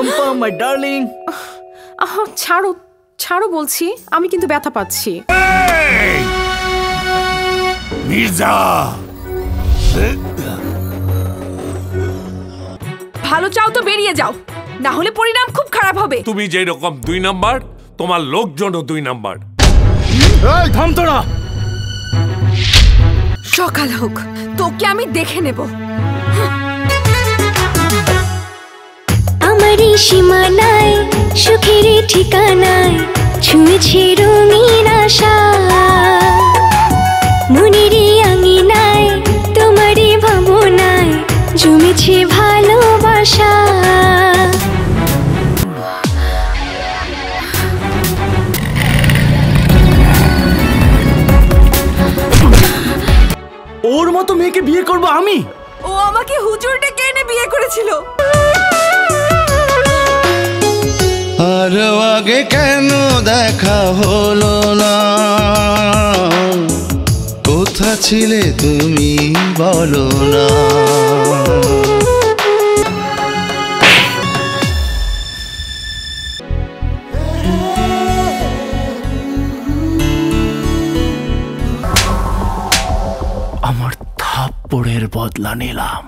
Champa my darling. ছাড়ো ছাড়ো বলছি, আমি কিন্তু ব্যথা পাচ্ছি। মির্জা, ভালো চাও তো বেরিয়ে যাও, না হলে পরিণাম খুব খারাপ হবে। তুমি যে রকম 2 নাম্বার, তোমার লোকজনও 2 নাম্বার। এই থাম তোরা। সকাল হোক, তোকে আমি দেখে নেব। আমারই সীমানায় সুখের ঠিকানায় ছুঁয়েছি রঙিন আশা, মনেরই আঙিনায় তোমারই ভাবনায় জমেছে ভালোবাসা। ওর মতো মেয়েকে বিয়ে করব আমি? ও আমাকে হুজুর ডেকে এনে বিয়ে করেছিল। আর আগে কেন দেখা হলো না, কোথা ছিলে তুমি বলো না। আমার থাপ্পড়ের বদলা নিলাম।